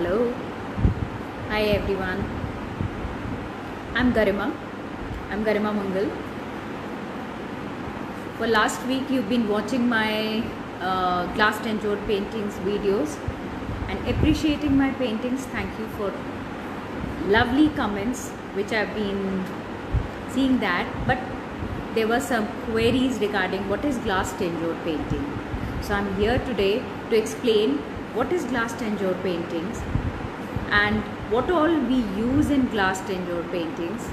Hello, hi everyone. I'm Garima. I'm Garima Mangal. For last week, you've been watching my glass tanjore paintings videos and appreciating my paintings. Thank you for lovely comments, which I've been seeing that. But there were some queries regarding what is glass tanjore painting. So I'm here today to explain what is glass tanjore paintings and what all we use in glass tanjore paintings,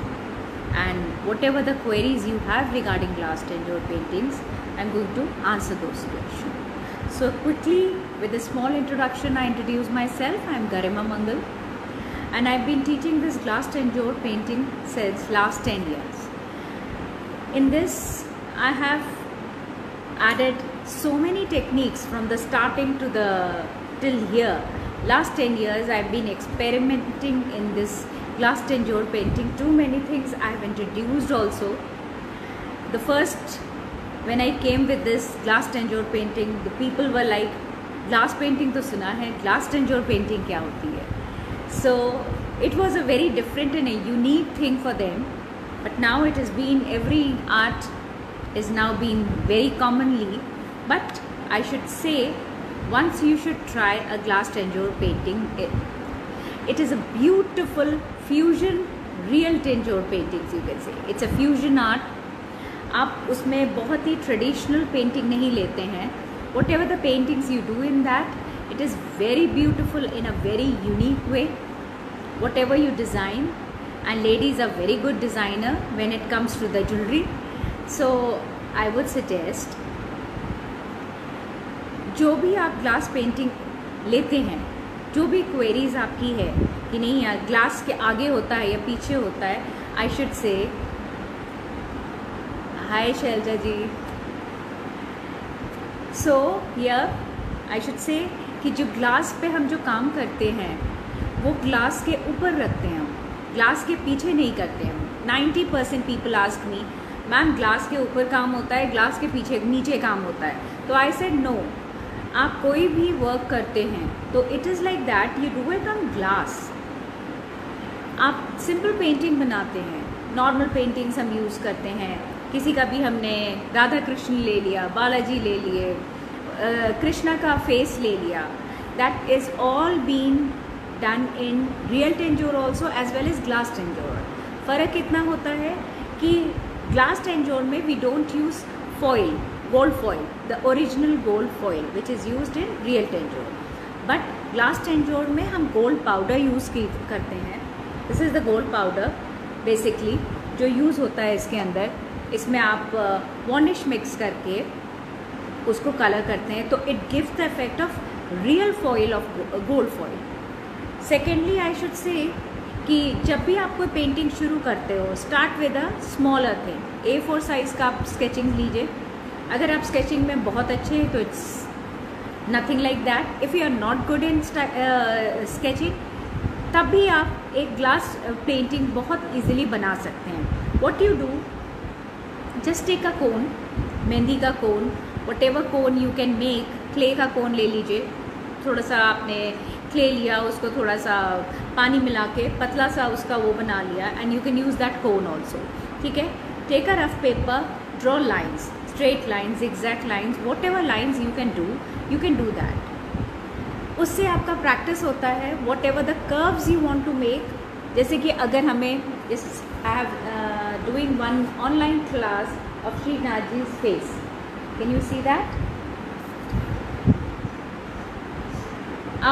and whatever the queries you have regarding glass tanjore paintings, I'm going to answer those questions. So quickly, with a small introduction, I introduce myself. I'm Garima Mangal and I've been teaching this glass tanjore painting since last 10 years. In this, I have added so many techniques from the starting to the till here. Last 10 years I've been experimenting in this glass tanjore painting. Too many things I've introduced also. The first, when I came with this glass tanjore painting, the people were like, glass painting to suna hai, glass tanjore painting kya hoti hai? So it was a very different and a unique thing for them. But now it has been, every art is now being very commonly. But I should say, once you should try a glass tanjore painting. It is a beautiful fusion real tanjore paintings, you can say. It's a fusion art. आप उसमें बहुत ही traditional painting नहीं लेते हैं. Whatever the paintings you do in that, it is very beautiful in a very unique way. Whatever you design, and ladies are very good designer when it comes to the jewelry. So I would suggest, जो भी आप glass painting लेते हैं, जो भी queries आपकी है कि नहीं यार ग्लास के आगे होता है या पीछे होता है, I should say hi Shailaja ji. So here I should say कि जो ग्लास पे हम जो काम करते हैं वो ग्लास के ऊपर रखते हैं, हम ग्लास के पीछे नहीं करते हैं. 90% people ask me, ma'am glass के ऊपर काम होता है, ग्लास के पीछे नीचे काम होता है. तो आई सेड नो, आप कोई भी वर्क करते हैं तो it is like that, you do it on glass. आप सिंपल पेंटिंग बनाते हैं, नॉर्मल पेंटिंग्स हम यूज़ करते हैं. किसी का भी हमने राधा कृष्ण ले लिया, बालाजी ले लिए, कृष्णा का फेस ले लिया. That is all been done in real Tanjore also as well as glass Tanjore. फ़र्क इतना होता है कि ग्लास टेंजोर में we don't use foil, gold foil, the original gold foil which is used in real tanjore. But glass tanjore में हम gold powder use करते हैं. This is the gold powder basically जो यूज़ होता है इसके अंदर. इसमें आप varnish मिक्स करके उसको कलर करते हैं तो it gives the effect of real foil of gold foil. Secondly, I should say कि जब भी आप कोई पेंटिंग शुरू करते हो, start with a smaller thing. A4 size का आप स्केचिंग लीजिए. अगर आप स्केचिंग में बहुत अच्छे हैं तो it's nothing like that. If you are not good in sketching, तब भी आप एक ग्लास पेंटिंग बहुत इजीली बना सकते हैं. What you do, just take a cone, मेहंदी का cone, whatever cone you can make. Clay का कोन ले लीजिए, थोड़ा सा आपने क्ले लिया, उसको थोड़ा सा पानी मिला के पतला सा उसका वो बना लिया, and you can use that cone also. ठीक है. Take a rough paper, draw lines, straight lines, zigzag lines, whatever lines you can do that. उससे आपका प्रैक्टिस होता है. whatever the curves you want to make, जैसे कि अगर हमें I have doing one online class of Srinath ji's face. Can you see that?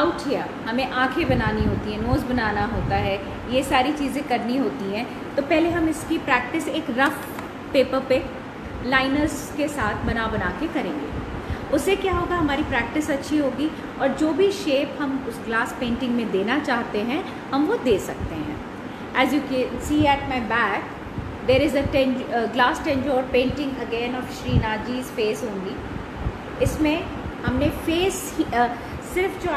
out here हमें आँखें बनानी होती हैं, नोज़ बनाना होता है, ये सारी चीज़ें करनी होती हैं. तो पहले हम इसकी प्रैक्टिस एक रफ पेपर पे लाइनर्स के साथ बना के करेंगे. उससे क्या होगा, हमारी प्रैक्टिस अच्छी होगी और जो भी शेप हम उस ग्लास पेंटिंग में देना चाहते हैं हम वो दे सकते हैं. As you can see at my back, there is a glass Tanjore painting again of Shrinath जी's फेस ओनली. इसमें हमने फेस सिर्फ जो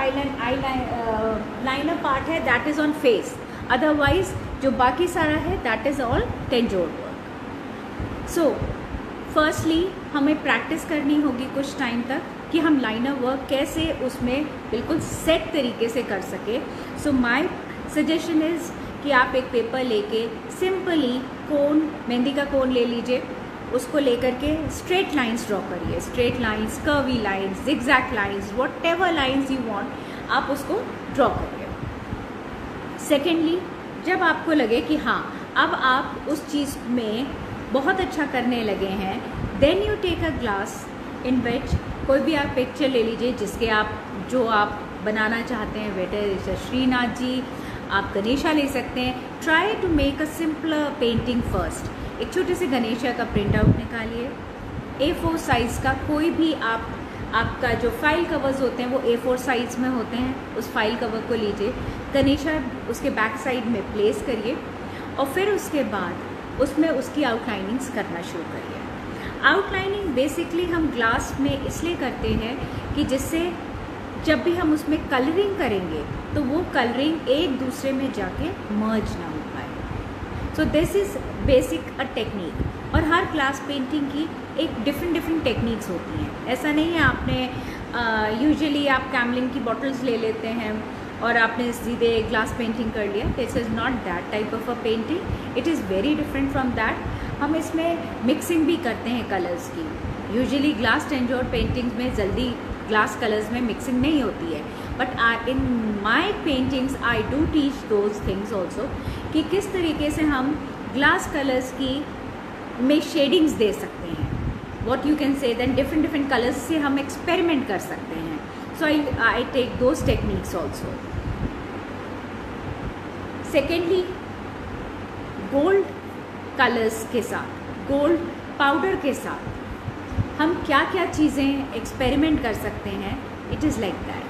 लाइनर पार्ट है that is on face, otherwise जो बाकी सारा है that is all Tanjore work. So firstly हमें प्रैक्टिस करनी होगी कुछ टाइम तक. कि हम लाइनर वर्क कैसे उसमें बिल्कुल सेट तरीके से कर सके। सो माय सजेशन इज़ कि आप एक पेपर लेके सिंपली कोन, मेहंदी का कोन ले लीजिए, उसको लेकर के स्ट्रेट लाइंस ड्रॉ करिए, straight lines, curvy lines, zigzag lines, whatever lines you want, आप उसको ड्रॉ करिए। सेकेंडली, जब आपको लगे कि हाँ अब आप उस चीज़ में बहुत अच्छा करने लगे हैं, then you take a glass in which कोई भी आप पिक्चर ले लीजिए जिसके जो आप बनाना चाहते हैं, वेटर श्रीनाथ जी, आप गणेशा ले सकते हैं। Try to make a simpler painting first. एक छोटे से गणेशा का प्रिंट आउट निकालिए, A4 साइज़ का कोई भी आपका जो फाइल कवर्स होते हैं वो A4 साइज़ में होते हैं, उस फाइल कवर को लीजिए, गणेशा उसके बैक साइड में प्लेस करिए और फिर उसके बाद उसमें उसकी आउटलाइनिंग्स करना शुरू करिए। आउटलाइनिंग बेसिकली हम ग्लास में इसलिए करते हैं कि जिससे जब भी हम उसमें कलरिंग करेंगे तो वो कलरिंग एक दूसरे में जाके मर्ज ना हो पाए। So this is basic a technique. और हर ग्लास पेंटिंग की एक डिफरेंट टेक्निक्स होती हैं। ऐसा नहीं है आपने यूजुअली आप कैमलिन की बॉटल्स ले लेते हैं और आपने सीधे ग्लास पेंटिंग कर लिया। This is not that type of a painting, it is very different from that. हम इसमें मिक्सिंग भी करते हैं कलर्स की। यूजुअली ग्लास टेंजोर पेंटिंग्स में जल्दी ग्लास कलर्स में मिक्सिंग नहीं होती है, but in my paintings I do teach those things also कि किस तरीके से हम ग्लास कलर्स की में शेडिंग्स दे सकते हैं। What you can say then different colours से हम एक्सपेरिमेंट कर सकते हैं। So I take those techniques also. Secondly, gold colours के साथ, गोल्ड पाउडर के साथ हम क्या क्या चीज़ें एक्सपेरिमेंट कर सकते हैं, इट इज़ लाइक दैट।